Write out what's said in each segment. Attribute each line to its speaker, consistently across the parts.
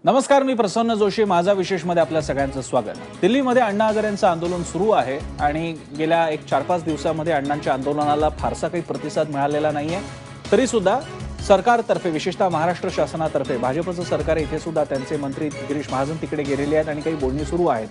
Speaker 1: नमस्कार, मी प्रसन्न जोशी. माझा विशेषमध्ये आपल्या सगळ्यांचं स्वागत. दिल्लीमध्ये अण्णा हजारेंचं आंदोलन सुरू आहे आणि गेल्या 4-5 दिवसांमध्ये अण्णांच्या आंदोलनाला फारसा काही प्रतिसाद मिळालेला नाहीये. तरी सुद्धा सरकारतर्फे, विशेषतः महाराष्ट्र शासनातर्फे, भाजपचं सरकार इथे सुद्धा त्यांचे मंत्री गिरीश महाजन तिकडे गेलेले आहेत आणि काही बोलणी सुरू आहेत.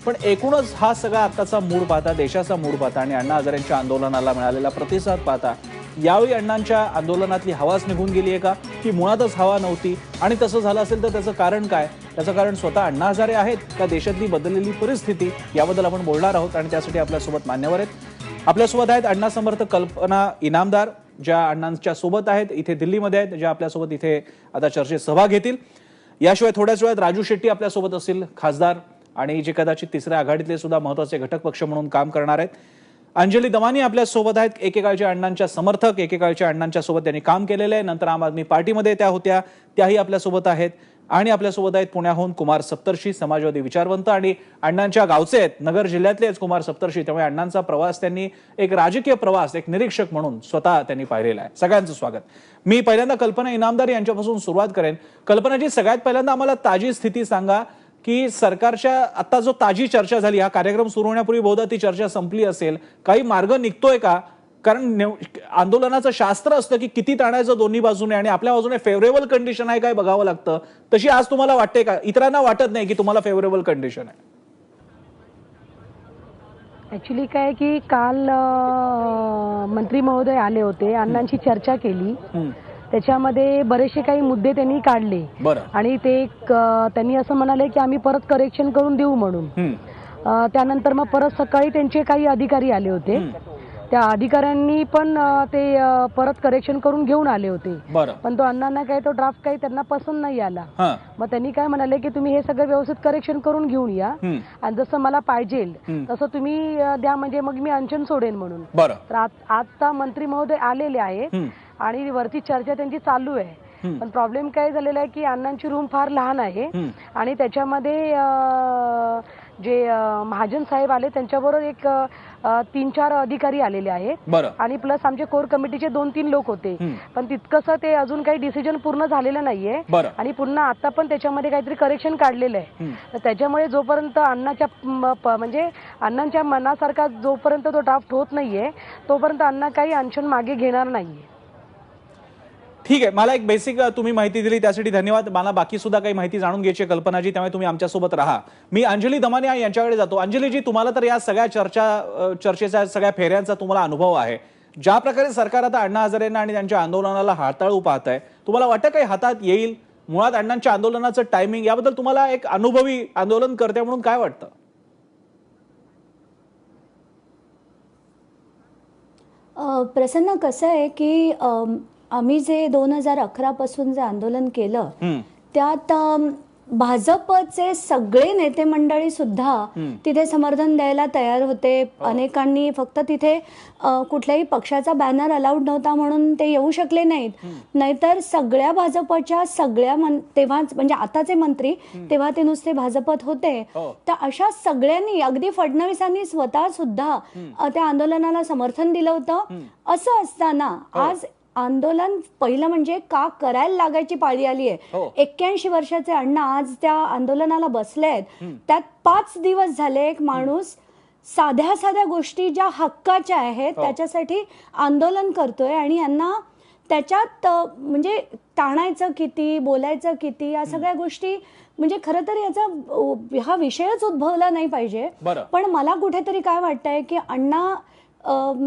Speaker 1: पण एकूणच हा सगळा आत्ताचा मूड पाहता, देशाचा मूड पाहता आणि अण्णा हजारेंच्या आंदोलनाला मिळालेला प्रतिसाद पाहता, यावेळी अण्णांच्या आंदोलनातली हवाच निघून गेली आहे का, की मुळातच हवा नव्हती? आणि तसं झालं असेल तर त्याचं कारण काय? त्याचं कारण स्वतः अण्णा हजारे आहेत का देशातली बदललेली परिस्थिती? याबद्दल आपण बोलणार आहोत आणि त्यासाठी आपल्यासोबत मान्यवर आहेत. आपल्यासोबत आहेत अण्णा समर्थक कल्पना इनामदार, ज्या अण्णांच्या सोबत आहेत, इथे दिल्लीमध्ये आहेत, ज्या आपल्यासोबत इथे आता चर्चेत सहभाग घेतील. याशिवाय थोड्याच वेळात राजू शेट्टी आपल्यासोबत असतील, खासदार, आणि जे कदाचित तिसऱ्या आघाडीतले सुद्धा महत्त्वाचे घटक पक्ष म्हणून काम करणार आहेत. अंजली दमानी आपल्या सोबत आहेत, एकेकाळच्या अण्णांच्या समर्थक, एकेकाळच्या अण्णांच्या सोबत त्यांनी काम केलेलं आहे. नंतर आम आदमी पार्टीमध्ये त्या होत्या, त्याही आपल्यासोबत आहेत. आणि आपल्यासोबत आहेत पुण्याहून कुमार सप्तर्षी, समाजवादी विचारवंत आणि अण्णांच्या गावचे आहेत, नगर जिल्ह्यातलेच कुमार सप्तर्षी. त्यामुळे अण्णांचा प्रवास त्यांनी एक राजकीय प्रवास, एक निरीक्षक म्हणून स्वतः त्यांनी पाहिलेला आहे. सगळ्यांचं स्वागत. मी पहिल्यांदा कल्पना इनामदार यांच्यापासून सुरुवात करेन. कल्पनाजी, सगळ्यात पहिल्यांदा आम्हाला ताजी स्थिती सांगा की सरकारच्या आता जो ताजी चर्चा झाली, हा कार्यक्रम सुरू होण्यापूर्वी बहुधा ती चर्चा संपली असेल, काही मार्ग निघतोय का? कारण आंदोलनाचं शास्त्र असतं की किती ताणायचं दोन्ही बाजूने आणि आपल्या बाजूने फेवरेबल कंडिशन आहे काय बघावं लागतं. तशी आज तुम्हाला वाटते का? इतरांना वाटत नाही की तुम्हाला फेवरेबल कंडिशन आहे?
Speaker 2: ऍक्च्युली काय की काल मंत्री महोदय आले होते, अण्णांची चर्चा केली. त्याच्यामध्ये बरेचसे काही मुद्दे त्यांनी काढले आणि ते त्यांनी असं म्हणाले की आम्ही परत करेक्शन करून देऊ म्हणून. त्यानंतर मग परत सकाळी त्यांचे काही अधिकारी आले होते, त्या अधिकाऱ्यांनी पण ते परत करेक्शन करून घेऊन आले होते. पण तो अण्णांना काय तो ड्राफ्ट काही त्यांना पसंत नाही आला. मग त्यांनी काय म्हणाले की तुम्ही हे सगळं व्यवस्थित करेक्शन करून घेऊन या आणि जसं मला पाहिजे तसं तुम्ही द्या, म्हणजे मग मी अंचन सोडेन म्हणून. तर आता मंत्री महोदय आलेले आहेत आणि वरती चर्चा त्यांची चालू आहे. पण प्रॉब्लेम काय झालेला आहे की अण्णांची रूम फार लहान आहे आणि त्याच्यामध्ये जे महाजन साहेब आले त्यांच्याबरोबर एक 3-4 अधिकारी आलेले आहेत आणि प्लस आमचे कोर कमिटीचे 2-3 लोक होते. पण तितकंसं ते अजून काही डिसिजन पूर्ण झालेलं नाहीये आणि पुन्हा आता पण त्याच्यामध्ये काहीतरी करेक्शन काढलेलं आहे. तर त्याच्यामुळे जोपर्यंत अण्णाच्या म्हणजे अण्णांच्या मनासारखा जोपर्यंत तो ड्राफ्ट होत नाहीये तोपर्यंत अण्णा काही अनशन मागे घेणार नाहीये.
Speaker 1: ठीक आहे, मला एक बेसिक तुम्ही माहिती दिली त्यासाठी धन्यवाद. मला बाकी सुद्धा काही माहिती जाणून घ्यायची आहे कल्पनाजी, त्यामुळे तुम्ही आमच्यासोबत राहा. मी अंजली दमानी यांच्याकडे जातो. अंजलीजी, तुम्हाला तर या सगळ्या चर्चेचा, सगळ्या फेऱ्यांचा तुम्हाला अनुभव आहे. ज्या प्रकारे सरकार आता अण्णा हजारेंना आणि त्यांच्या आंदोलनाला हाताळू पाहत आहे, तुम्हाला वाटतं काही हातात येईल? मुळात अण्णांच्या आंदोलनाचं टायमिंग, याबद्दल तुम्हाला एक अनुभवी आंदोलनकर्त्या म्हणून काय वाटतं?
Speaker 3: प्रसन्न, कसं आहे की आम्ही जे 2011 पासून जे आंदोलन केलं त्यात भाजपचे सगळे नेते मंडळी सुद्धा तिथे समर्थन द्यायला तयार होते. अनेकांनी फक्त तिथे कुठल्याही पक्षाचा बॅनर अलाउड नव्हता म्हणून ते येऊ शकले नाहीत, नाहीतर सगळ्या भाजपच्या सगळ्या तेव्हा म्हणजे आताचे मंत्री तेव्हा ते नुसते भाजपत होते. तर अशा सगळ्यांनी, अगदी फडणवीसांनी स्वतः सुद्धा त्या आंदोलनाला समर्थन दिलं होतं. असं असताना आज आंदोलन पहिलं म्हणजे का करायला लागायची पाळी आली आहे. 81 वर्षाचे अण्णा आज त्या आंदोलनाला बसले आहेत. त्यात 5 दिवस झाले एक माणूस साध्या साध्या गोष्टी ज्या हक्काच्या आहेत त्याच्यासाठी आंदोलन करतोय आणि यांना त्याच्यात म्हणजे ताणायचं किती, बोलायचं किती, या सगळ्या गोष्टी म्हणजे खरं तर याचा हा विषयच उद्भवला नाही पाहिजे. पण मला कुठेतरी काय वाटतंय की अण्णा,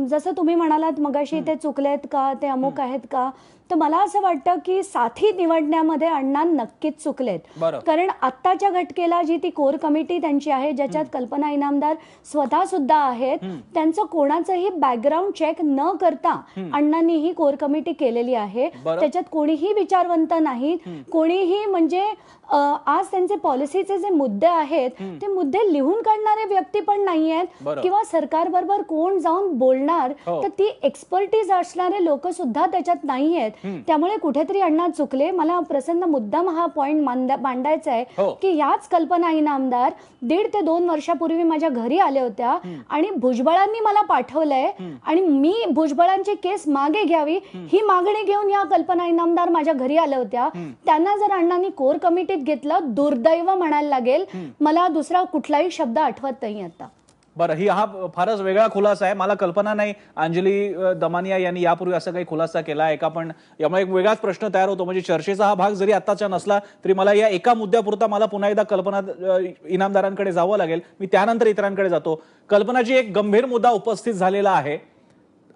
Speaker 3: जसं तुम्ही म्हणालात मगाशी, ते चुकलेत का, ते अमुक आहेत का, तर मला असं वाटतं की साथी निवडण्यामध्ये अण्णा नक्कीच चुकलेत. कारण आत्ताच्या घटकेला जी ती कोर कमिटी त्यांची आहे, ज्याच्यात कल्पना इनामदार स्वतः सुद्धा आहेत, त्यांचं कोणाचंही बॅकग्राऊंड चेक न करता अण्णांनी ही कोर कमिटी केलेली आहे. त्याच्यात कोणीही विचारवंत नाहीत, कोणीही म्हणजे आज त्यांचे पॉलिसीचे जे मुद्दे आहेत ते मुद्दे लिहून काढणारे व्यक्ती पण नाही आहेत किंवा सरकारबरोबर कोण जाऊन बोलणार तर ती एक्सपर्टीज असणारे लोक सुद्धा त्याच्यात नाही आहेत. त्यामुळे कुठेतरी अण्णा चुकले. मला प्रसन्न मुद्दाम हा पॉइंट मांडायचा आहे की याच कल्पना इनामदार 1.5 ते 2 वर्षापूर्वी माझ्या घरी आल्या होत्या आणि भुजबळांनी मला पाठवलंय आणि मी भुजबळांची केस मागे घ्यावी ही मागणी घेऊन या कल्पना इनामदार माझ्या घरी आल्या होत्या. त्यांना जर अण्णांनी कोर कमिटीत घेतलं, दुर्दैव म्हणायला लागेल. मला दुसरा कुठलाही शब्द आठवत नाही आता.
Speaker 1: बरं, हा फारच वेगळा खुलासा आहे. मला कल्पना नाही अंजली दमानिया यांनी यापूर्वी असं काही खुलासा केला आहे का, पण यामुळे एक वेगळाच प्रश्न तयार होतो. म्हणजे चर्चेचा हा भाग जरी आत्ताचा नसला तरी मला या एका मुद्द्यापुरता मला पुन्हा एकदा कल्पना इनामदारांकडे जावं लागेल. मी त्यानंतर इतरांकडे जातो. कल्पनाजी, एक गंभीर मुद्दा उपस्थित झालेला आहे.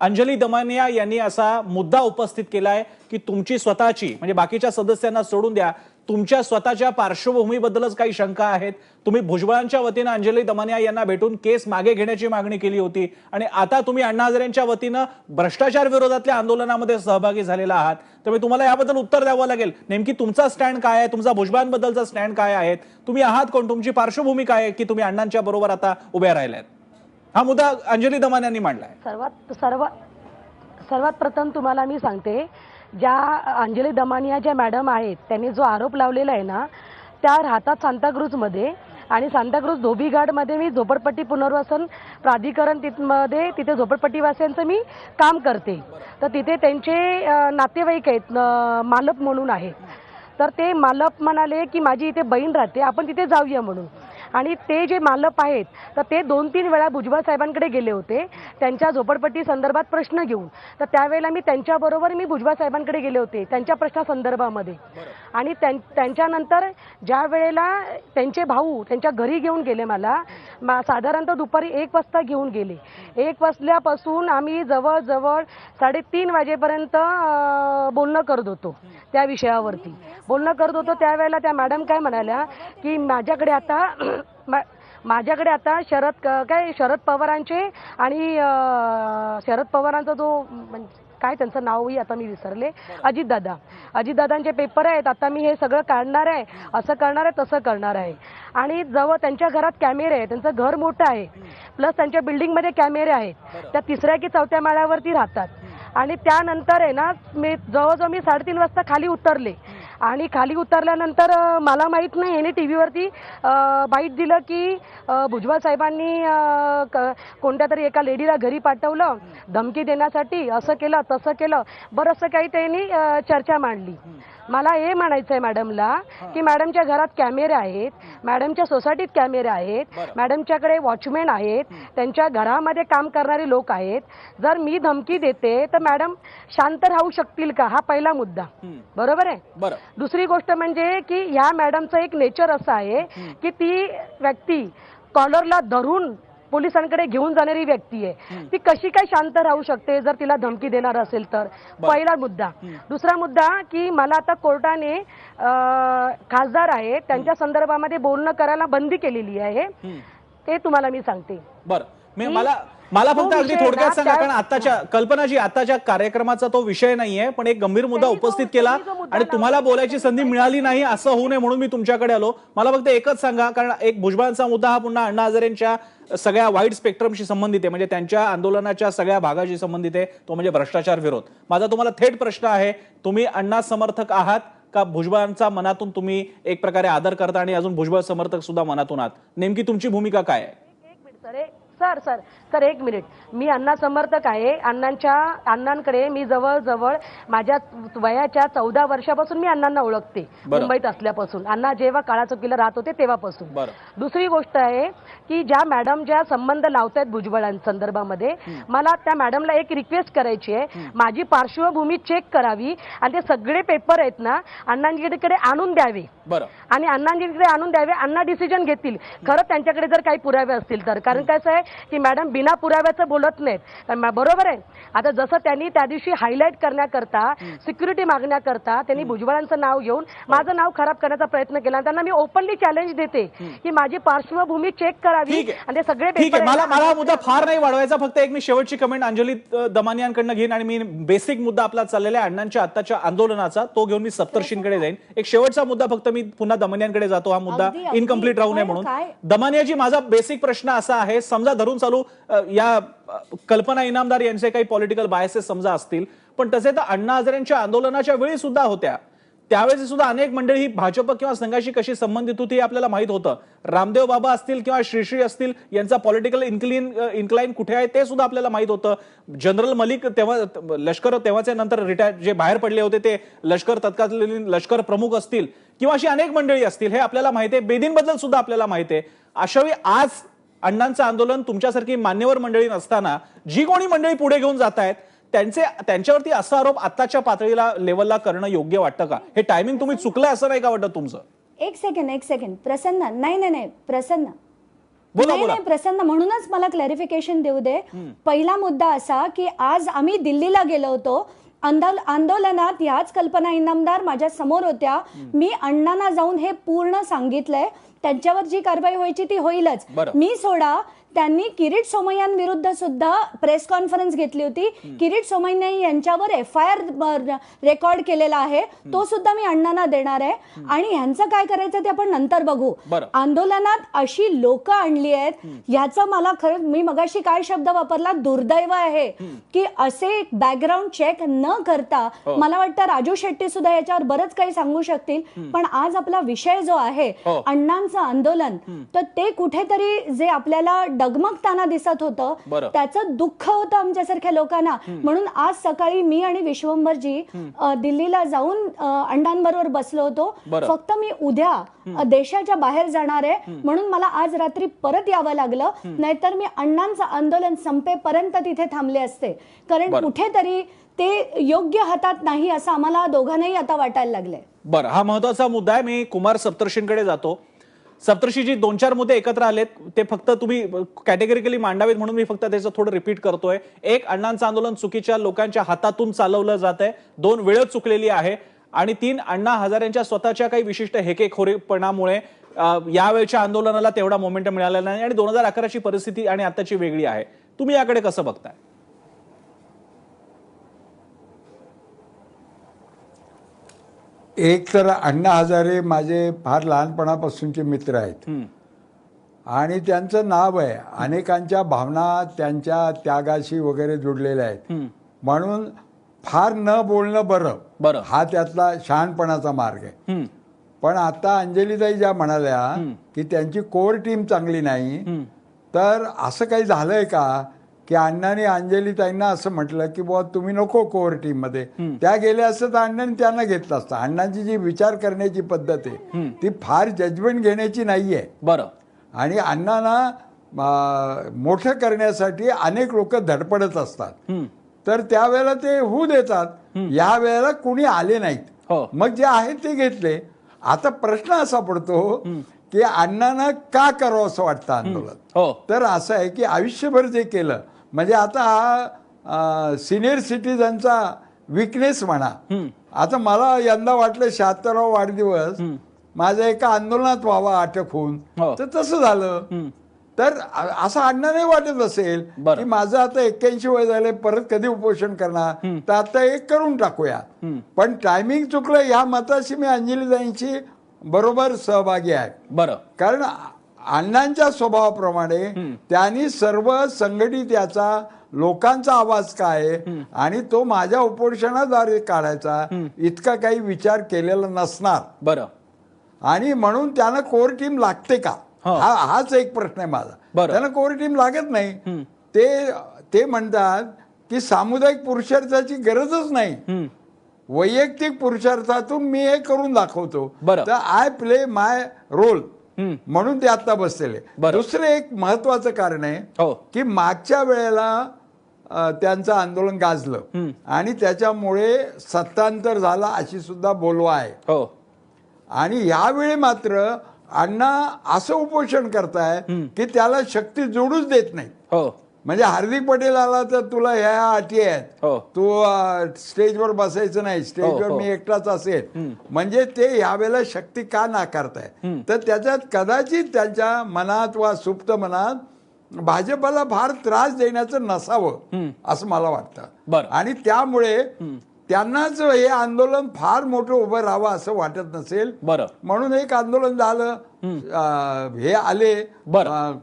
Speaker 1: अंजली दमानिया यांनी असा मुद्दा उपस्थित केलाय की तुमची स्वतःची, म्हणजे बाकीच्या सदस्यांना सोडून द्या, तुमच्या स्वतःच्या पार्श्वभूमीबद्दलच काही शंका आहेत. तुम्ही भुजबळांच्या वतीनं अंजली दमानिया यांना भेटून केस मागे घेण्याची मागणी केली होती आणि आता तुम्ही अण्णा हजारेंच्या वतीनं भ्रष्टाचार विरोधातल्या आंदोलनामध्ये सहभागी झालेला आहात. त्यामुळे तुम्हाला याबद्दल उत्तर द्यावं लागेल. नेमकी तुमचा स्टँड काय आहे, तुमचा भुजबळांबद्दलचा स्टँड काय आहे, तुम्ही आहात कोण, तुमची पार्श्वभूमी काय आहे की तुम्ही अण्णांच्या बरोबर आता उभ्या राहिल्यात. हा मुद्दा अंजली दमानियांनी मांडलाय.
Speaker 2: सर्वात प्रथम तुम्हाला मी सांगते, ज्या अंजली दमानिया ज्या मॅडम आहेत त्यांनी जो आरोप लावलेला आहे ना, त्या राहतात सांताक्रूजमध्ये आणि सांताक्रूज धोबीघाटमध्ये मी झोपडपट्टी पुनर्वसन प्राधिकरण तिथे झोपडपट्टीवासियांचं मी काम करते. तर तिथे त्यांचे नातेवाईक आहेत, मालप म्हणून आहेत. तर ते मालप म्हणाले की माझी इथे बहीण राहते, आपण तिथे जाऊया म्हणून. आणि ते जे मालप आहेत तर ते 2-3 वेळा भुजबळ साहेबांकडे गेले होते त्यांच्या झोपडपट्टी संदर्भात प्रश्न घेऊन. तर त्यावेळेला मी त्यांच्याबरोबर भुजबळ साहेबांकडे गेले होते त्यांच्या प्रश्नासंदर्भामध्ये. आणि त्यांच्यानंतर ज्या वेळेला त्यांचे भाऊ त्यांच्या घरी घेऊन गेले, मला साधारणतः दुपारी 1 वाजता घेऊन गेले. 1 वाजल्यापासून आम्ही जवळजवळ 3:30 वाजेपर्यंत बोलणं करत होतो त्या विषयावरती. त्यावेळेला त्या मॅडम काय म्हणाल्या की माझ्याकडे आता शरद पवारांचे आणि शरद पवारांचा जो काय त्यांचं नावही आता मी विसरले, अजितदादांचे पेपर आहेत. आता मी हे सगळं काढणार आहे, असं करणार आहे, तसं करणार आहे. आणि जवळ त्यांच्या घरात कॅमेरे आहे, त्यांचं घर मोठं आहे, प्लस त्यांच्या बिल्डिंगमध्ये कॅमेरे आहेत. त्या 3ऱ्या की 4थ्या माळ्यावरती राहतात. आणि त्यानंतर आहे ना, जवळजवळ मी 3:30 वाजता खाली उतरले. आणि खाली उतरल्यानंतर मला माहीत नाही, याने टीव्हीवरती बाईट दिलं की भुजबळ साहेबांनी कोणत्या तरी एका लेडीला घरी पाठवलं धमकी देण्यासाठी, असं केलं तसं केलं, बरंचसं काही त्यांनी चर्चा मांडली. मला हे म्हणायचं आहे मॅडमला की मॅडमच्या घरात कॅमेरे आहेत, मॅडमच्या सोसायटीत कॅमेरे आहेत, मॅडमच्याकडे वॉचमॅन आहेत, त्यांच्या घरामध्ये काम करणारे लोक आहेत. जर मी धमकी देते तर मॅडम शांत राहू शकतील का, हा पहिला मुद्दा. बरोबर आहे. दुसरी गोष्ट म्हणजे की ह्या मॅडमचं एक नेचर असं आहे की ती व्यक्ती कॉलरला धरून पोलिसांकडे घेऊन जाणारी व्यक्ती आहे. ती कशी काय शांत राहू शकते जर तिला धमकी देणार असेल तर, पहिला मुद्दा. दुसरा मुद्दा की मला आता कोर्टाने खासदार आहे त्यांच्या संदर्भामध्ये बोलणं करायला बंदी केलेली आहे, ते तुम्हाला मी सांगते.
Speaker 1: बरं, मला फक्त अगदी थोडक्यात सांगा, कारण आताच्या कल्पनाजी आताच्या कार्यक्रमाचा तो विषय नाहीये, पण एक गंभीर मुद्दा उपस्थित केला आणि तुम्हाला बोलायची संधी मिळाली नाही असं होऊ नये म्हणून मी तुमच्याकडे आलो. मला फक्त एकच सांगा, कारण एक भुजबळांचा मुद्दा हा पुन्हा अण्णा हजारेंच्या सगळ्या वाईड स्पेक्ट्रमशी संबंधित आहे, म्हणजे त्यांच्या आंदोलनाच्या सगळ्या भागाशी संबंधित आहे, तो म्हणजे भ्रष्टाचार विरोध. माझा तुम्हाला थेट प्रश्न आहे, तुम्ही अण्णा समर्थक आहात का भुजबळांचा मनातून तुम्ही एक प्रकारे आदर करता आणि अजून भुजबळ समर्थक सुद्धा मनातून आहात? नेमकी तुमची भूमिका काय आहे?
Speaker 2: सर एक मिनिट. मी अण्णा समर्थक आहे. अण्णांकडे मी जवळजवळ माझ्या वयाच्या 14 वर्षापासून मी अण्णांना ओळखते, मुंबईत असल्यापासून, अण्णा जेव्हा काळा चौकीला राहत होते तेव्हापासून. दुसरी गोष्ट आहे की ज्या मॅडम ज्या संबंध लावतायत भुजबळांसंदर्भामध्ये, मला त्या मॅडमला एक रिक्वेस्ट करायची आहे, माझी पार्श्वभूमी चेक करावी आणि ते सगळे पेपर आहेत ना अण्णांकडे आणून द्यावे आणि अण्णांकडे आणून द्यावे. अण्णा डिसिजन घेतील खरं त्यांच्याकडे जर काही पुरावे असतील तर. कारण कसं आहे की मॅडम बिना पुराव्याचं बोलत नाहीत, बरोबर आहे. आता जसं त्यांनी त्या दिवशी हायलाइट करण्याकरता, सिक्युरिटी मागण्याकरता त्यांनी भुजबळांचं नाव घेऊन माझं नाव खराब करण्याचा प्रयत्न केला. त्यांना मी ओपनली चॅलेंज देते की माझी पार्श्वभूमी चेक करावी आणि ते सगळे पेपर.
Speaker 1: मला हा मुद्दा फार नाही वाढवायचा, फक्त एक मी शेवटची कमेंट अंजली दमानियांकडनं घेईन आणि मी बेसिक मुद्दा आपला चाललेला आहे अण्णांच्या आताच्या आंदोलनाचा, तो घेऊन मी सप्तर्षींकडे जाईन. एक शेवटचा मुद्दा फक्त मी पुन्हा दमानियांकडे जातो, हा मुद्दा इनकम्प्लीट राहू नये म्हणून. दमानियाजी, माझा बेसिक प्रश्न असा आहे, समजा धरून चालू या कल्पना इनामदार यांचे काही पॉलिटिकल बायसेस समजा असतील, पण तसे तर अण्णा हजारेंच्या आंदोलनाच्या वेळी सुद्धा होत्या. त्यावेळेस सुद्धा अनेक मंडळी ही भाजप किंवा संघाशी कशी संबंधित होती हे आपल्याला माहित होतं. रामदेव बाबा असतील किंवा श्रीश्री असतील यांचा पॉलिटिकल इन्क्लाइन कुठे आहे ते सुद्धा आपल्याला माहित होतं. जनरल मलिक तेव्हा लष्कर तेव्हाच्या नंतर रिटायर जे बाहेर पडले होते ते लष्कर तत्कालीन लष्कर प्रमुख असतील किंवा अशी अनेक मंडळी असतील हे आपल्याला माहिती आहे. बेदींबद्दल सुद्धा आपल्याला माहिती आहे. अशावेळी आज अण्णांचं आंदोलन तुमच्यासारखी मान्यवर मंडळी नसताना जी कोणी मंडळी पुढे घेऊन जात आहेत त्यांच्यावरती असा आरोप आत्ताच्या पातळीला लेवलला करणं योग्य वाटतं का? हे टायमिंग तुम्ही चुकलंय असं नाही का वाटत तुमचं?
Speaker 3: एक सेकंड प्रसन्न, नाही प्रसन्न,
Speaker 1: बोला.
Speaker 3: नाही प्रसन्न, म्हणूनच मला क्लॅरिफिकेशन देऊ दे. पहिला मुद्दा असा की आज आम्ही दिल्लीला गेलो होतो आंदोलनात, याच कल्पना इनामदार माझ्या समोर होत्या. मी अण्णांना जाऊन हे पूर्ण सांगितलंय, त्यांच्यावर जी कारवाई व्हायची ती होईलच. मी सोडा, त्यांनी किरीट सोमय्यांविरुद्ध सुद्धा प्रेस कॉन्फरन्स घेतली होती. किरीट सोमय्या यांच्यावर FIR रेकॉर्ड केलेला आहे, तो सुद्धा मी अण्णांना देणार आहे. आणि ह्यांचं काय करायचं ते आपण नंतर बघू. आंदोलनात अशी लोक आणली आहेत, ह्याचं मला खरंच, मी मगाशी काय शब्द वापरला, दुर्दैव आहे की असे बॅकग्राऊंड चेक न करता. मला वाटतं राजू शेट्टी सुद्धा याच्यावर बरंच काही सांगू शकतील. पण आज आपला विषय जो आहे अण्णांचं आंदोलन, तर ते कुठेतरी जे आपल्याला डगमगताना दिसत होतं त्याचं दुःख होतं आमच्यासारख्या लोकांना. म्हणून आज सकाळी मी आणि विश्वंभरजी दिल्लीला जाऊन अण्णांबरोबर बसलो होतो. फक्त मी उद्या देशाच्या बाहेर जाणार आहे म्हणून मला आज रात्री परत यावं लागलं, नाहीतर मी अण्णांचं आंदोलन संपेपर्यंत तिथे थांबले असते. कारण कुठेतरी ते योग्य हातात नाही असं आम्हाला दोघांनाही आता वाटायला लागलंय.
Speaker 1: बरं, हा महत्वाचा मुद्दा आहे. मी कुमार सप्तर्षींकडे जातो. सप्तर्षीजी, 2-4 मुद्दे एकत्र आलेत, ते फक्त तुम्ही कॅटेगरिकली मांडावेत म्हणून मी फक्त त्याचं थोडं रिपीट करतोय. एक, अण्णांचं आंदोलन चुकीच्या लोकांच्या हातातून चालवलं जात आहे. 2, वेळ चुकलेली आहे. आणि 3, अण्णा हजारेंच्या स्वतःच्या काही विशिष्ट हेकेखोरीपणामुळे यावेळच्या आंदोलनाला तेवढा मोमेंटम मिळाला नाही आणि 2011ची परिस्थिती आणि आताची वेगळी आहे. तुम्ही याकडे कसं बघताय?
Speaker 4: एक तर अण्णा हजारे माझे फार लहानपणापासूनचे मित्र आहेत आणि त्यांचं नाव आहे, अनेकांच्या भावना त्यांच्या त्यागाशी वगैरे जुडलेल्या आहेत. म्हणून फार न बोलणं बरं, हा त्यातला शहाणपणाचा मार्ग आहे. पण आता अंजलीताई ज्या म्हणाल्या की त्यांची कोर टीम चांगली नाही, तर असं काही झालंय का की अण्णांनी अंजलीताईंना असं म्हटलं की बुवा तुम्ही नको कोर टीम मध्ये, त्या गेल्या असतं तर अण्णांनी त्यांना घेतलं असतं. अण्णांची जी विचार करण्याची पद्धत आहे ती फार जजमेंट घेण्याची नाहीये. आणि अण्णांना मोठं करण्यासाठी अनेक लोक धडपडत असतात, तर त्यावेळेला ते होऊ देतात. या वेळेला कुणी आले नाहीत, मग जे आहेत ते घेतले. आता प्रश्न असा पडतो की अण्णांना का करावं असं वाटतं आंदोलन. तर असं आहे की आयुष्यभर जे केलं, म्हणजे आता सिनियर सिटीजनचा विकनेस म्हणा. आता मला यंदा वाटलं 76वा वाढदिवस माझ्या एका आंदोलनात व्हावा अटक होऊन, तर तसं झालं. तर असं अण्णा नाही वाटत असेल की माझं आता 81 वय झाले, परत कधी उपोषण करणार, तर आता एक करून टाकूया. पण टायमिंग चुकलं ह्या मताशी मी अंजलीताईंची बरोबर सहभागी आहे. कारण अण्णांच्या स्वभावाप्रमाणे त्यांनी सर्व संघटित याचा लोकांचा आवाज काय आणि तो माझ्या उपोषणाद्वारे काढायचा इतका काही विचार केलेला नसणार. आणि म्हणून त्यांना कोर टीम लागते का, हाच एक प्रश्न आहे माझा. त्यांना कोर टीम लागत नाही. ते म्हणतात की सामुदायिक पुरुषार्थाची गरजच नाही, वैयक्तिक पुरुषार्थातून मी हे करून दाखवतो, तर आय प्ले माय रोल, म्हणून ते आता बसलेले. दुसरं एक महत्वाचं कारण आहे की मागच्या वेळेला त्यांचं आंदोलन गाजलं आणि त्याच्यामुळे सत्तांतर झालं अशी सुद्धा बोलवा आहे. आणि यावेळी मात्र अण्णा असं उपोषण करताय की त्याला शक्ती जोडूच देत नाही. म्हणजे हार्दिक पटेल आला तर तुला ह्या अटी आहेत, तू स्टेजवर बसायचं नाही, स्टेजवर मी एकटाच असेल. म्हणजे ते यावेळेला शक्ती का नाकारताय, तर त्याच्यात कदाचित त्यांच्या मनात वा सुप्त मनात भाजपला फार त्रास देण्याचं नसावं असं मला वाटतं. आणि त्यामुळे त्यांनाच हे आंदोलन फार मोठं उभं राहावं असं वाटत नसेल, म्हणून एक आंदोलन झालं, हे आले,
Speaker 1: बरं.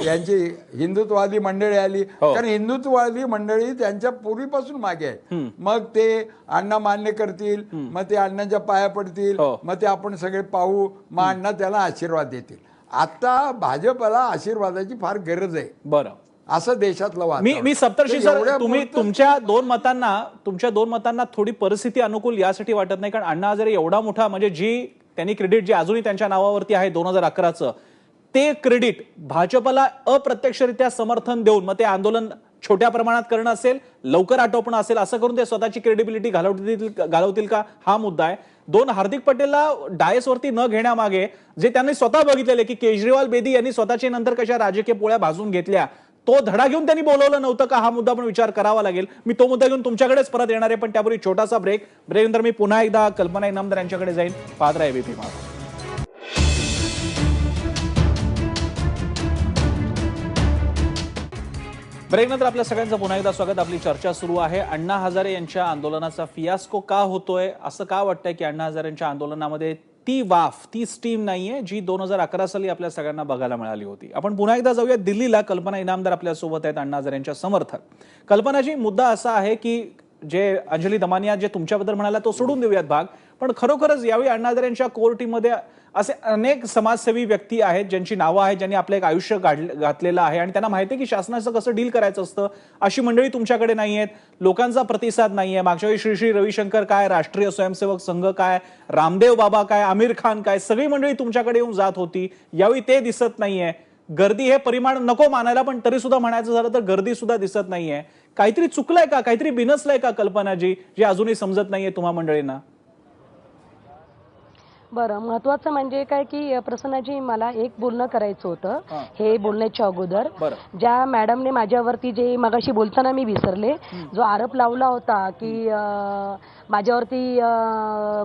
Speaker 4: यांची हिंदुत्ववादी मंडळी आली, कारण हिंदुत्ववादी मंडळी त्यांच्या पूर्वीपासून मागे आहे. मग ते अण्णा मान्य करतील, मग ते अण्णांच्या पाया पडतील, मग ते आपण सगळे पाहू, मग अण्णा त्याला आशीर्वाद देतील. आता भाजपला आशीर्वादाची फार गरज आहे.
Speaker 1: बरं,
Speaker 4: असं देशातलं वातावरण.
Speaker 1: मी सप्तर्षी सर, तुम्ही तुमच्या दोन मतांना थोडी परिस्थिती अनुकूल यासाठी वाटत नाही, कारण अण्णा हजारे एवढा मोठा, म्हणजे जी त्यांनी क्रेडिट जे अजूनही त्यांच्या नावावरती आहे 2011चं, ते क्रेडिट भाजपला अप्रत्यक्षरित्या समर्थन देऊन मग ते आंदोलन छोट्या प्रमाणात करणं असेल, लवकर आटोपणं असेल, असं करून ते स्वतःची क्रेडिबिलिटी घालवतील का, हा मुद्दा आहे. दोन, हार्दिक पटेलला डायसवरती न घेण्यामागे जे त्यांनी स्वतः बघितलेले की केजरीवाल बेदी यांनी स्वतःच्या नंतर कशा राजकीय पोळ्या भाजून घेतल्या, तो धडा घेऊन त्यांनी बोलवलं नव्हतं का, हा मुद्दा पण विचार करावा लागेल. मी तो मुद्दा घेऊन तुमच्याकडेच परत येणार आहे, पण त्यापूर्वी छोटासा ब्रेक नंतर मी पुन्हा एकदा कल्पना इनामदार यांच्याकडे जाईन. पाहत राहा एबीपी माझा. ब्रेकनंतर आपल्या सगळ्यांचं पुन्हा एकदा स्वागत. आपली चर्चा सुरू आहे. अण्णा हजारे यांच्या आंदोलनाचा फियास्को का होतोय, असं का वाटतंय की अण्णा हजारेंच्या आंदोलनामध्ये ती वाफ, ती स्टीम नाहीये जी 2011 साली आपल्या सगळ्यांना बघायला मिळाली होती. आपण पुन्हा एकदा जाऊया दिल्लीला. कल्पना इनामदार आपल्या सोबत आहेत, अण्णा हजारेंच्या समर्थक. कल्पनाजी, मुद्दा असा आहे की जे अंजली दमानिया जे तुमच्याबद्दल म्हणाला तो सोडून देऊयात भाग, पण खरोखरच यावेळी अण्णा हजारेंच्या कोर टीममध्ये असे अनेक समाजसेवी व्यक्ती आहेत ज्यांची नावं आहेत, ज्यांनी आपलं एक आयुष्य घातलेलं आहे आणि त्यांना माहिती आहे की शासनाचं कसं डील करायचं असतं. अशी मंडळी तुमच्याकडे नाही आहेत, लोकांचा प्रतिसाद नाहीये. मागच्या वेळी श्री श्री रविशंकर काय, राष्ट्रीय स्वयंसेवक संघ काय, रामदेव बाबा काय, आमिर खान काय, सगळी मंडळी तुमच्याकडे येऊन जात होती. यावेळी ते दिसत नाहीये. गर्दी हे परिमाण नको मानायला, पण तरी सुद्धा म्हणायचं झालं तर गर्दी सुद्धा दिसत नाहीये. काहीतरी चुकलंय का, काहीतरी बिनसलंय का कल्पनाजी, जे अजूनही समजत नाहीये तुम्हा मंडळींना?
Speaker 2: बरं, महत्वाचं म्हणजे काय की प्रसन्नाजी, मला एक बोलणं करायचं होतं हे बोलण्याच्या अगोदर. ज्या मॅडमने माझ्यावरती जे मगाशी बोलताना मी विसरले, जो आरोप लावला होता की माझ्यावरती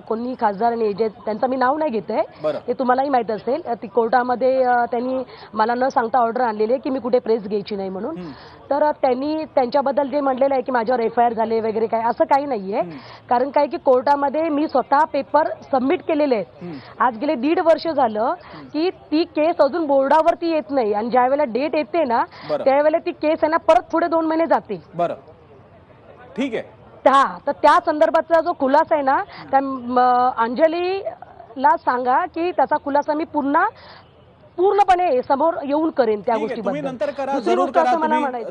Speaker 2: कोणी खासदारांनी, जे त्यांचं मी नाव नाही घेते, ते तुम्हालाही माहित असेल, ती कोर्टामध्ये त्यांनी मला न सांगता ऑर्डर आणलेली आहे की मी कुठे प्रेस घ्यायची नाही म्हणून. तर त्यांनी त्यांच्याबद्दल जे म्हणलेलं आहे की माझ्यावर FIR झाले वगैरे, काय असं काही नाहीये. कारण काय की कोर्टामध्ये मी स्वतः पेपर सबमिट केलेले आहेत. आज गेले 1.5 वर्ष झालं की ती केस अजून बोर्डावरती येत नाही, आणि ज्या वेळेला डेट येते ना त्यावेळेला ती केस आहे ना परत पुढे 2 महिने जाते.
Speaker 1: बरं, ठीक आहे.
Speaker 2: तर त्या संदर्भातला जो खुलासा आहे ना, त्या अंजलीला सांगा की त्याचा खुलासा मी पूर्णपणे समोर येऊन करेन त्या गोष्टीबद्दल.
Speaker 1: नंतर करा, जरूर करा.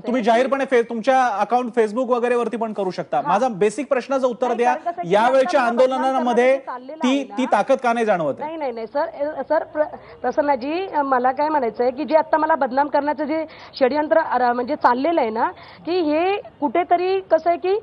Speaker 1: तुम्ही जाहीरपणे तुमच्या अकाउंट फेसबुक वगैरे वरती पण करू शकता. माझा बेसिक प्रश्नाचं उत्तर द्या, यावेळच्या आंदोलनामध्ये ती ताकद का नाही जाणवत?
Speaker 2: नाही सर प्रसन्नाजी, मला काय म्हणायचंय की जे आता मला बदनाम करण्याचं जे षडयंत्र म्हणजे चाललेलं आहे ना, की हे कुठेतरी कसं आहे की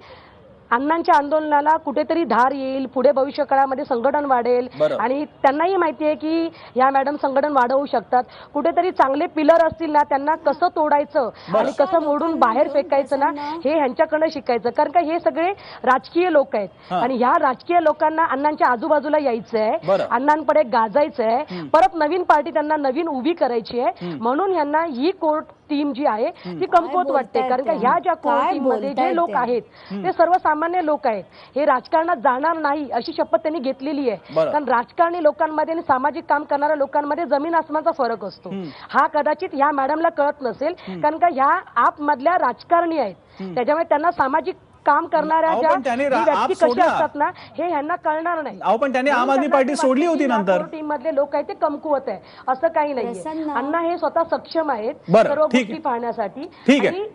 Speaker 2: अण्णांच्या आंदोलनाला कुठेतरी धार येईल, पुढे भविष्य काळामध्ये संघटन वाढेल, आणि त्यांनाही माहिती आहे की या मॅडम संघटन वाढवू शकतात. कुठेतरी चांगले पिलर असतील ना, त्यांना कसं तोडायचं आणि कसं मोडून बाहेर फेकायचं ना, हे ह्यांच्याकडे शिकायचं. कारण का हे सगळे राजकीय लोक आहेत, आणि ह्या राजकीय लोकांना अण्णांच्या आजूबाजूला यायचंय, अण्णांकडे गाजायचंय, परत नवीन पार्टी त्यांना नवीन उभी करायची आहे. म्हणून यांना ही कोर्ट टीम जी आहे ती कमकुवत वाटते. कारण का ह्या ज्या कोर्ट टीम मध्ये जे लोक आहेत ते सर्वसामान्य लोक आहेत, हे राजकारणात जाणार नाही अशी शपथ त्यांनी घेतलेली आहे. कारण राजकारणी लोकांमध्ये आणि सामाजिक काम करणाऱ्या लोकांमध्ये जमीन आसमानाचा फरक असतो. हा कदाचित ह्या मॅडमला कळत नसेल, कारण का ह्या आप मधल्या राजकारणी आहेत, त्याच्यामुळे त्यांना सामाजिक काम करणाऱ्या ज्या व्यक्ती कशा असतात ना, हे ह्यांना कळणार नाही.
Speaker 1: पण त्यांनी आम आदमी पार्टी सोडली होती नंतर.
Speaker 2: टीम मधले लोक आहेत ते कमकुवत आहे, असं काही नाहीये. अण्णा हे स्वतः सक्षम आहेत सर्व गोष्टी पाहण्यासाठी. आणि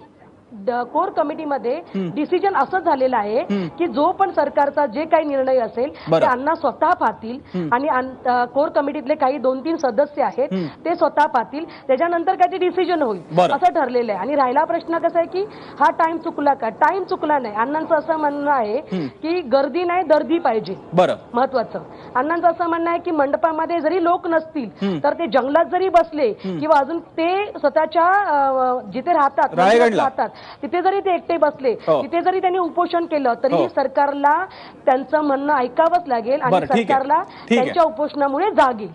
Speaker 2: कोर कमिटीमध्ये डिसिजन असं झालेलं आहे की जो पण सरकारचा जे काही निर्णय असेल ते अण्णा स्वतः पाहतील, आणि कोर कमिटीतले काही 2-3 सदस्य आहेत ते स्वतः पाहतील, त्याच्यानंतर काय ते डिसिजन होईल असं ठरलेलं आहे. आणि राहिला प्रश्न कसा आहे की हा टाइम चुकला का? टाइम चुकला नाही. अण्णांचं असं म्हणणं आहे की गर्दी नाही, दर्दी पाहिजे. महत्वाचं अण्णांचं असं म्हणणं आहे की मंडपामध्ये जरी लोक नसतील तर ते जंगलात जरी बसले किंवा अजून ते स्वतःच्या जिथे राहतात तिथे जरी ते एकटे बसले, तिथे जरी त्यांनी उपोषण केलं तरी सरकारला त्यांचं म्हणणं ऐकावंच लागेल, आणि सरकारला त्यांच्या उपोषणामुळे जाग येईल.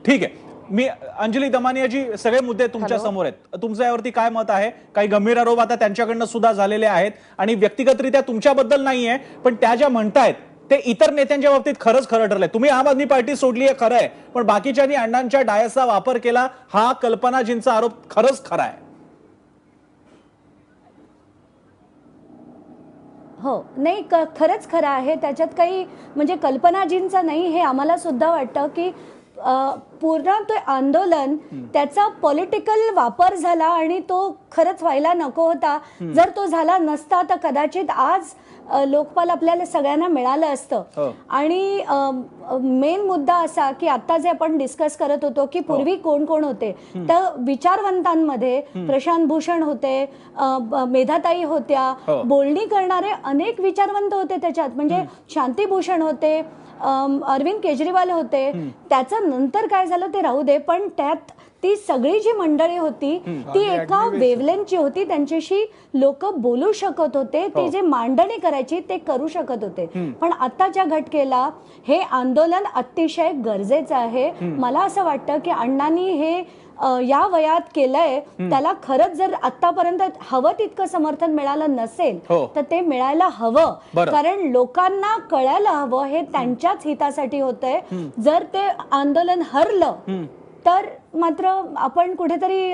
Speaker 1: ठीक आहे. मी अंजली दमानियाजी, सगळे मुद्दे तुमच्या समोर आहेत. तुमचं यावरती काय मत आहे? काही गंभीर आरोप आता त्यांच्याकडनं सुद्धा झालेले आहेत, आणि व्यक्तिगतरित्या तुमच्याबद्दल नाहीये, पण त्या ज्या म्हणतायत ते इतर नेत्यांच्या बाबतीत खरंच खरं ठरलंय. तुम्ही आम आदमी पार्टी सोडली आहे खरं आहे, पण बाकीच्यांनी अण्णांच्या डायसचा वापर केला हा कल्पनाजींचा आरोप खरंच खरा आहे.
Speaker 3: हो, नाही खरंच खरं आहे. त्याच्यात काही म्हणजे कल्पनाजींचं नाही, हे आम्हाला सुद्धा वाटतं की पूर्ण ते आंदोलन त्याचा पॉलिटिकल वापर झाला आणि तो खरंच व्हायला नको होता. जर तो झाला नसता तर कदाचित आज लोकपाल आपल्याला सगळ्यांना मिळालं असतं. आणि मेन मुद्दा असा की आता जे आपण डिस्कस करत होतो की पूर्वी कोण कोण होते, तर विचारवंतांमध्ये प्रशांत भूषण होते, मेधाताई होत्या, बोलणी करणारे अनेक विचारवंत होते त्याच्यात. म्हणजे शांती भूषण होते, अरविंद केजरीवाल होते. त्याचं नंतर काय झालं ते राहू दे, पण त्यात ती सगळी जी मंडळी होती ती एका वेव्हलेंथची होती. त्यांच्याशी लोक बोलू शकत होते, ते जे मांडणी करायची ते करू शकत होते. पण आताच्या घटकेला हे आंदोलन अतिशय गरजेचं आहे. मला असं वाटतं की अण्णांनी हे या वयात केलंय, त्याला खरंच जर आतापर्यंत हवं तितकं समर्थन मिळालं नसेल तर ते मिळायला हवं. कारण लोकांना कळायला हवं हे त्यांच्याच हितासाठी होतंय. जर ते आंदोलन हरलं तर मात्र आपण कुठेतरी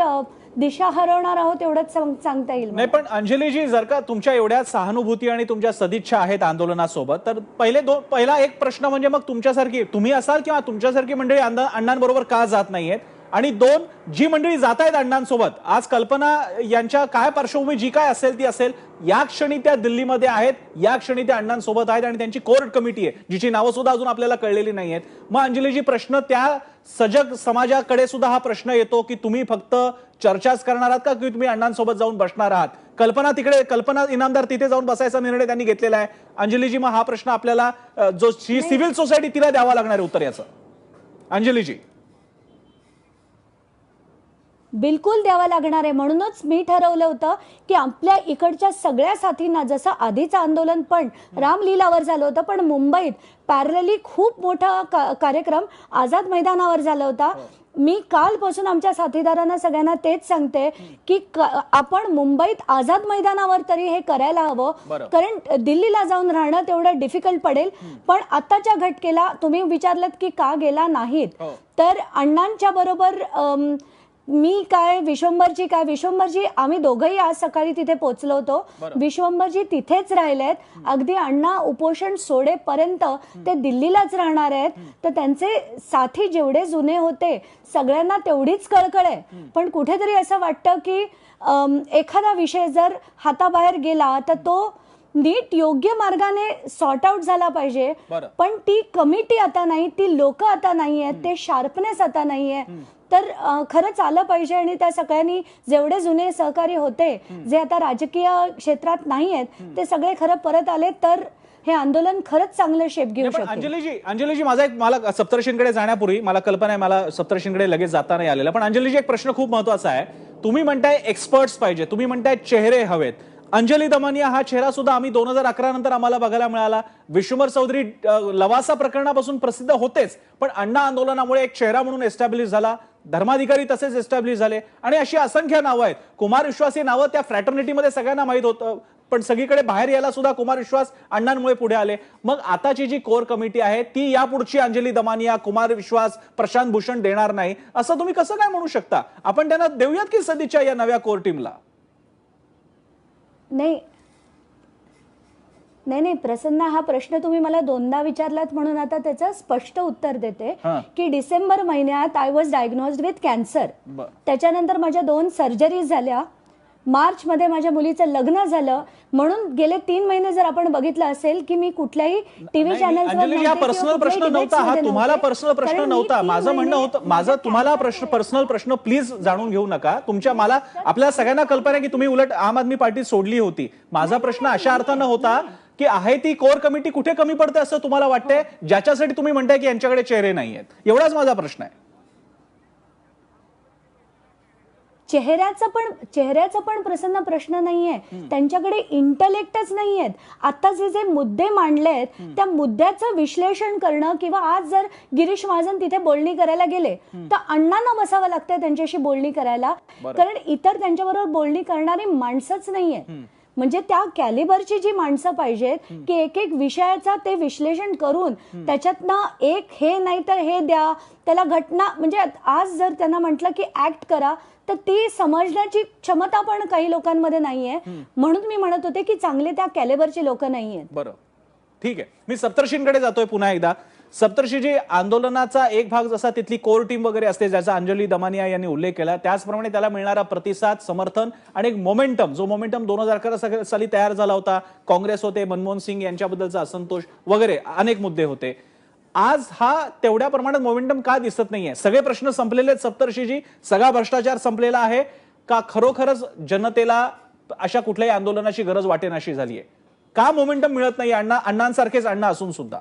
Speaker 3: दिशा हरवणार आहोत एवढंच सांगता येईल.
Speaker 1: नाही, पण अंजलीजी, जर का तुमच्या एवढ्या सहानुभूती आणि तुमच्या सदिच्छा आहेत आंदोलनासोबत, तर पहिला एक प्रश्न म्हणजे मग तुमच्यासारखी तुम्ही असाल किंवा तुमच्यासारखी मंडळी अण्णांबरोबर का जात नाहीयेत? आणि दोन, जी मंडळी जात आहेत अण्णांसोबत, आज कल्पना यांच्या काय पार्श्वभूमी जी काय असेल ती असेल, या क्षणी त्या दिल्लीमध्ये आहेत, या क्षणी त्या अण्णांसोबत आहेत आणि त्यांची कोर कमिटी आहे जिची नावं सुद्धा अजून आपल्याला कळलेली नाहीयेत. मग अंजलीजी, प्रश्न त्या सजग समाजाकडे सुद्धा हा प्रश्न येतो की तुम्ही फक्त चर्चाच करणार आहात का की तुम्ही अण्णांसोबत जाऊन बसणार आहात? कल्पना इनामदार तिथे जाऊन बसायचा निर्णय त्यांनी घेतलेला आहे. अंजलीजी, मग हा प्रश्न आपल्याला जो सिव्हिल सोसायटी तिला द्यावा लागणार आहे उत्तर याचं. अंजलीजी.
Speaker 3: बिलकुल द्यावा लागणार आहे. म्हणूनच मी ठरवलं होतं की आपल्या इकडच्या सगळ्या साथींना, जसं आधीचं आंदोलन पण रामलीलावर झालं होतं, पण मुंबईत पॅरलली खूप मोठा कार्यक्रम आझाद मैदानावर झाला होता. मी कालपासून आमच्या साथीदारांना सगळ्यांना तेच सांगते की आपण मुंबईत आझाद मैदानावर तरी हे करायला हवं. कारण दिल्लीला जाऊन राहणं तेवढं डिफिकल्ट पडेल. पण आताच्या घटकेला तुम्ही विचारलं की का गेला नाहीत, तर अण्णांच्या बरोबर विश्वंभरजी आम्ही दोघंही आज सकाळी तिथे पोहोचलो होतो. विश्वंभरजी तिथेच राहिलेत. अगदी अण्णा उपोषण सोडेपर्यंत ते दिल्लीलाच राहणार आहेत. तर त्यांचे साथी जेवढे जुने होते सगळ्यांना तेवढीच कळकळ आहे. पण कुठेतरी असं वाटतं की एखादा विषय जर हाताबाहेर गेला तर तो नीट योग्य मार्गाने सॉर्ट आउट झाला पाहिजे. पण ती कमिटी आता नाही, ती लोक आता नाही आहेत, ते शार्पनेस आता नाहीये. तर खरंच आलं पाहिजे आणि त्या सगळ्यांनी जेवढे जुने सहकारी होते जे आता राजकीय क्षेत्रात नाही आहेत ते सगळे खरं परत आले तर हे आंदोलन खरंच चांगलं शेप घेऊ शकते.
Speaker 1: अंजलीजी, मला सप्तर्षींकडे जाण्यापूर्वी मला कल्पना आहे, मला सप्तर्षींकडे लगेच जाता नाही आलेला, पण अंजलीजी एक प्रश्न खूप महत्वाचा आहे. तुम्ही म्हणताय एक्सपर्ट्स पाहिजे, तुम्ही म्हणताय चेहरे हवेत. अंजली दमानिया हा चेहरा सुद्धा आम्ही 2011 नंतर आम्हाला बघायला मिळाला. विश्वंभर चौधरी लवासा प्रकरणापासून प्रसिद्ध होतेच, पण अण्णा आंदोलनामुळे एक चेहरा म्हणून एस्टॅब्लिश झाला. धर्माधिकारी तसेच एस्टॅब्लिश झाले आणि अशी असंख्य नावं आहेत. कुमार विश्वास हे नावं त्या फ्रॅटर्निटीमध्ये सगळ्यांना माहित होतं, पण सगळीकडे बाहेर यायला सुद्धा कुमार विश्वास अण्णांमुळे पुढे आले. मग आताची जी कोर कमिटी आहे ती यापुढची अंजली दमानिया, कुमार विश्वास, प्रशांत भूषण देणार नाही असं तुम्ही कसं काय म्हणू शकता? आपण त्यांना देऊयात की सदिच्छा या नव्या कोर टीमला?
Speaker 3: नाही प्रसन्ना, हा प्रश्न तुम्ही मला दोनदा विचारलात म्हणून आता त्याचं स्पष्ट उत्तर देते की डिसेंबर महिन्यात I was diagnosed with cancer. त्याच्यानंतर माझ्या 2 सर्जरीज झाल्या. मार्च मध्ये माझ्या मुलीचं लग्न झालं. म्हणून गेले 3 महिने जर आपण बघितलं असेल की मी कुठल्याही टीव्ही चॅनल्सवर
Speaker 1: पर्सनल प्रश्न नव्हता हा, तुम्हाला पर्सनल प्रश्न नव्हता. माझं म्हणणं होतं, माझं तुम्हाला पर्सनल प्रश्न प्लीज जाणून घेऊ नका. मला आपल्या सगळ्यांना कल्पना आहे की तुम्ही उलट आम आदमी पार्टी सोडली होती. माझा प्रश्न अशा अर्थानं होता की आहे ती कोर कमिटी कुठे कमी पडते असं तुम्हाला वाटतंय, ज्याच्यासाठी तुम्ही म्हणताय की यांच्याकडे चेहरे नाहीयेत? एवढाच माझा प्रश्न आहे.
Speaker 3: चेहऱ्याचा पण प्रसन्न प्रश्न नाहीये. त्यांच्याकडे इंटलेक्टच नाहीयेत. आता जे मुद्दे मांडलेत त्या मुद्द्याचं विश्लेषण करणं, किंवा आज जर गिरीश महाजन तिथे बोलणी करायला गेले तर अण्णांना बसावं लागतंय त्यांच्याशी बोलणी करायला, कारण इतर त्यांच्याबरोबर बोलणी करणारी माणसंच नाहीये. म्हणजे त्या कॅलिबरची जी माणसं पाहिजेत की एक एक विषयाचा ते विश्लेषण करून त्याच्यातनं एक हे नाही तर हे द्या, त्याला घटना म्हणजे आज जर त्यांना म्हटलं की ऍक्ट करा तर ती समजण्याची क्षमता पण काही लोकांमध्ये नाहीये. म्हणून मी म्हणत होते की चांगले त्या कॅलिबरचे लोक नाहीयेत.
Speaker 1: बरं, ठीक आहे. मी सप्तर्षींकडे जातोय पुन्हा एकदा. सप्तर्षीजी, आंदोलनाचा एक भाग जसा तिथली कोर टीम वगैरे असते ज्याचा अंजली दमानिया यांनी उल्लेख केला, त्याचप्रमाणे त्याला मिळणारा प्रतिसाद, समर्थन आणि एक मोमेंटम, जो मोमेंटम 2011 साली तयार झाला होता, काँग्रेस होते, मनमोहन सिंग यांच्याबद्दलचा असंतोष वगैरे अनेक मुद्दे होते. आज हा तेवढ्या प्रमाणात मोमेंटम का दिसत नाहीये? सगळे प्रश्न संपलेले आहेत सप्तर्षीजी? सगळा भ्रष्टाचार संपलेला आहे का? खरोखरच जनतेला अशा कुठल्याही आंदोलनाची गरज वाटेनाशी झालीये? का मोमेंटम मिळत नाही अण्णांसारखेच अण्णा असून सुद्धा?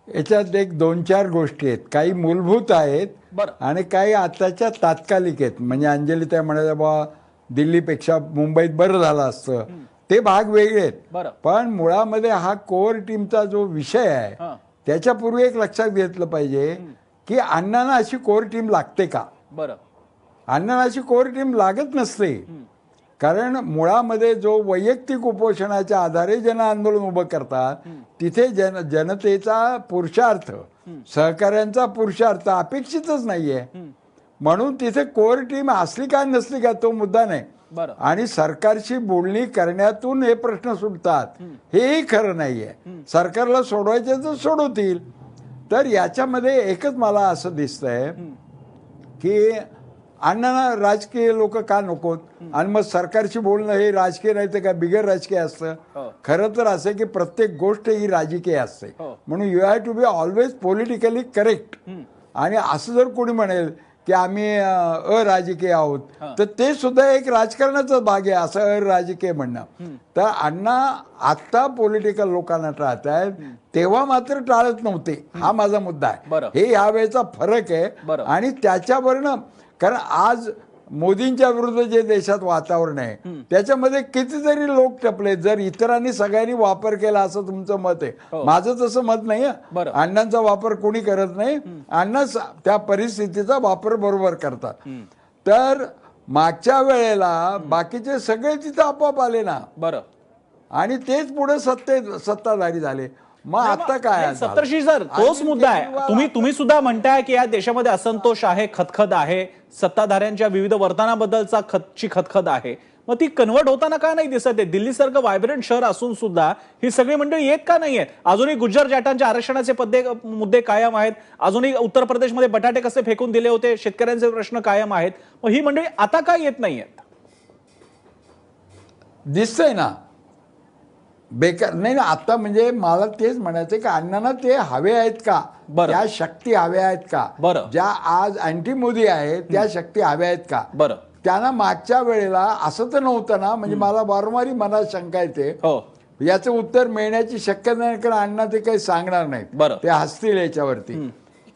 Speaker 4: याच्यात एक 2-4 गोष्टी आहेत. काही मूलभूत आहेत आणि काही आताच्या तात्कालिक आहेत. म्हणजे अंजली त्या म्हणाल्या बा दिल्लीपेक्षा मुंबईत बरं झालं असतं, ते भाग वेगळे आहेत. पण मुळामध्ये हा कोर टीमचा जो विषय आहे त्याच्यापूर्वी एक लक्षात घेतलं पाहिजे की अण्णांना अशी कोर टीम लागते का? अण्णांना अशी कोर टीम लागत नसते. कारण मुळामध्ये जो वैयक्तिक उपोषणाच्या आधारे जन आंदोलन उभं करतात तिथे जनतेचा पुरुषार्थ, सहकाऱ्यांचा पुरुषार्थ अपेक्षितच नाहीये. म्हणून तिथे कोर टीम असली का नसली का तो मुद्दा नाही. आणि सरकारशी बोलणी करण्यातून हे प्रश्न सुटतात हेही खरं नाहीये. सरकारला सोडवायचे तर सोडवतील. तर याच्यामध्ये एकच मला असं दिसतंय की अण्णांना राजकीय लोक का नकोत आणि मग सरकारशी बोलणं हे राजकीय नाही तर काय बिगर राजकीय असतं? खरं तर असं की प्रत्येक गोष्ट ही राजकीय असते. म्हणून you have to be always politically correct. आणि असं जर कोणी म्हणेल की आम्ही अराजकीय आहोत तर ते सुद्धा एक राजकारणाचा भाग आहे असं अराजकीय म्हणणं. तर अण्णा आत्ता पॉलिटिकल लोकांना टाळत आहेत, तेव्हा मात्र टाळत नव्हते. हा माझा मुद्दा आहे. हे यावेळेचा फरक आहे. आणि त्याच्यावरनं कारण आज मोदींच्या विरुद्ध जे देशात वातावरण आहे त्याच्यामध्ये कितीतरी लोक टपले. जर इतरांनी सगळ्यांनी वापर केला असं तुमचं मत आहे, माझं तसं मत नाही. अण्णांचा वापर कोणी करत नाही. अण्णा त्या परिस्थितीचा वापर बरोबर करतात. तर मागच्या वेळेला बाकीचे सगळे तिथं आपोआप आले ना, आणि तेच पुढे सत्ताधारी झाले. मग आता काय?
Speaker 1: सप्तर्षी सर, तोच मुद्दा आहे. तुम्ही सुद्धा म्हणताय की या देशामध्ये असंतोष आहे, खतखत आहे, सत्ताधाऱ्यांच्या विविध वर्तनाबद्दलचा खतखत आहे. मग ती कन्वर्ट होताना का नाही दिसत आहे? दिल्लीसारखं व्हायब्रंट शहर असून सुद्धा ही सगळी मंडळी येत का नाहीये? अजूनही गुज्जर जाटांच्या आरक्षणाचे मुद्दे कायम आहेत. अजूनही उत्तर प्रदेशमध्ये बटाटे कसे फेकून दिले होते, शेतकऱ्यांचे प्रश्न कायम आहेत. मग ही मंडळी आता का येत नाहीयेत?
Speaker 4: दिसतंय ना बेकार नाही ना आता. म्हणजे मला तेच म्हणायचं की अण्णांना ते हवे आहेत का? त्या शक्ती हव्या आहेत का? ज्या आज अँटी मोदी आहेत त्या शक्ती हव्या आहेत का? त्यांना मागच्या वेळेला असं तर नव्हतं ना. म्हणजे मला वारंवारी मनात शंका येते, याचं उत्तर मिळण्याची शक्यता नाही. कारण अण्णा ते काही सांगणार नाहीत, ते हसतील याच्यावरती.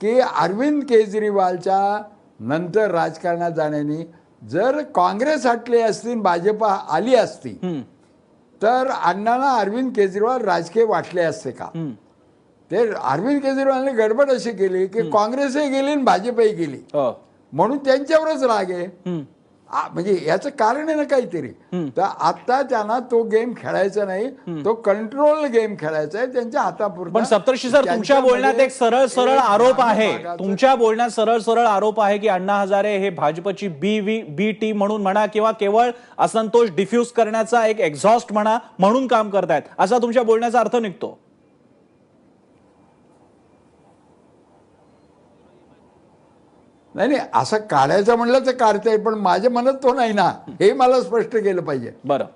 Speaker 4: की अरविंद केजरीवालच्या नंतर राजकारणात जाण्याने जर काँग्रेस हटली असती, भाजप आली असती तर अण्णांना अरविंद केजरीवाल राजकीय वाटले असते का? ते अरविंद केजरीवालने गडबड अशी केली की काँग्रेसही गेली आणि भाजपही गेली, म्हणून त्यांच्यावरच राग आहे. म्हणजे याचं कारण आहे ना काहीतरी. तर आता त्यांना तो गेम खेळायचा नाही, तो कंट्रोल गेम खेळायचा आहे त्यांच्या हातापुरता.
Speaker 1: पण सप्तर्षी सर, तुमच्या बोलण्यात एक सरळ आरोप आहे, तुमच्या बोलण्यात सरळ आरोप आहे की अण्णा हजारे हे भाजपची बी टीम म्हणून म्हणा किंवा केवळ असंतोष डिफ्यूज करण्याचा एक एक्झॉस्ट म्हणून काम करतायत, असा तुमच्या बोलण्याचा अर्थ निघतो.
Speaker 4: नाही असं काढायचं म्हणलं तर काढता येईल, पण माझ्या मनात तो नाही ना, हे मला स्पष्ट केलं पाहिजे.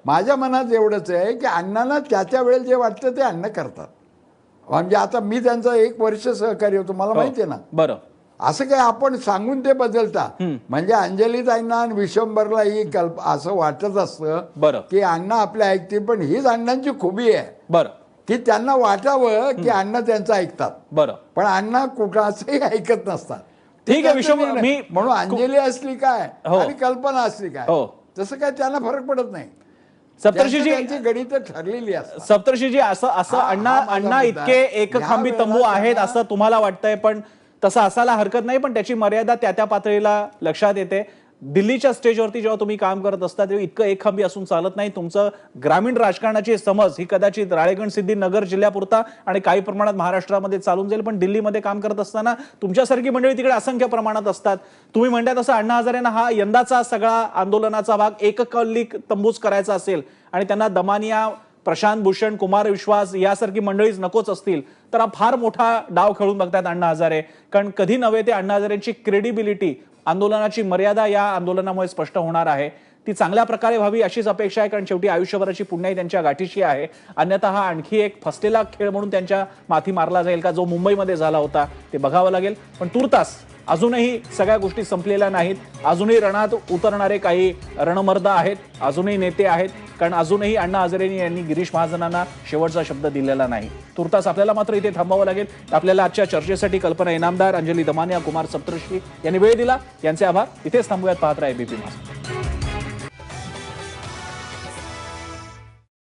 Speaker 4: माझ्या मनात एवढंच आहे की अण्णांना त्याच्या वेळेला जे वाटतं ते अण्णा करतात. म्हणजे आता मी त्यांचा 1 वर्ष सहकारी होतो, मला माहिती आहे ना. असं काय आपण सांगून ते बदलता? म्हणजे अंजलीताईंना आणि विश्वंभरला ही असं वाटत असतं की अण्णा आपल्या ऐकतील, पण हीच अण्णांची खुबी आहे की त्यांना वाटावं की अण्णा त्यांचं ऐकतात, पण अण्णा कुणाचंही ऐकत नसतात.
Speaker 1: ठीक आहे विश्वंभर, मी
Speaker 4: म्हणून अंजली असली काय आणि कल्पना असली काय तसं काय त्यांना फरक पडत नाही.
Speaker 1: सप्तर्षीजी
Speaker 4: गणित ठरलेली असतात.
Speaker 1: सप्तर्षीजी, असं अण्णा इतके एकखांबी तंबू आहेत असं तुम्हाला वाटतंय, पण तसं असायला हरकत नाही, पण त्याची मर्यादा त्या पातळीला लक्षात येते. दिल्लीच्या स्टेजवरती जेव्हा तुम्ही काम करत असता तेव्हा इतकं एकखंबी असून चालत नाही. तुमचं ग्रामीण राजकारणाची समज ही कदाचित राळेगण सिद्धी नगर जिल्ह्यापुरता आणि काही प्रमाणात महाराष्ट्रामध्ये चालून जाईल, पण दिल्लीमध्ये काम करत असताना तुमच्यासारखी मंडळी तिकडे असंख्य प्रमाणात असतात. तुम्ही म्हणता तसं अण्णा हजारेंना हा यंदाचा सगळा आंदोलनाचा भाग एककल्ली तंबूच करायचा असेल आणि त्यांना दमानिया, प्रशांत भूषण, कुमार विश्वास यासारखी मंडळीच नकोच असतील, तर हा फार मोठा डाव खेळून बघतात अण्णा हजारे. कारण कधी नव्हे ते अण्णा हजारेंची क्रेडिबिलिटी, आंदोलनाची मर्यादा या आंदोलनामुळे स्पष्ट होणार आहे. ती चांगल्या प्रकारे व्हावी अशीच अपेक्षा आहे, कारण शेवटी आयुष्यभराची पुण्याई त्यांच्या गाठीशी आहे. अन्यथा हा आणखी एक फसलेला खेळ म्हणून त्यांच्या माथी मारला जाईल का, जो मुंबईमध्ये झाला होता, ते बघावं लागेल. पण तूर्तास अजूनही सगळ्या गोष्टी संपलेल्या नाहीत. अजूनही रणात उतरणारे काही रणमर्द आहेत, अजूनही नेते आहेत, कारण अजूनही अण्णा हजारे यांनी गिरीश महाजनांना शेवटचा शब्द दिलेला नाही. तूर्तास आपल्याला मात्र इथे थांबावं लागेल. आपल्याला आजच्या चर्चेसाठी कल्पना इनामदार, अंजली दमानिया, कुमार सप्तर्षी यांनी वेळ दिला, यांचे आभार. इथेच थांबूयात. पाहत राहा एबीपी माझा.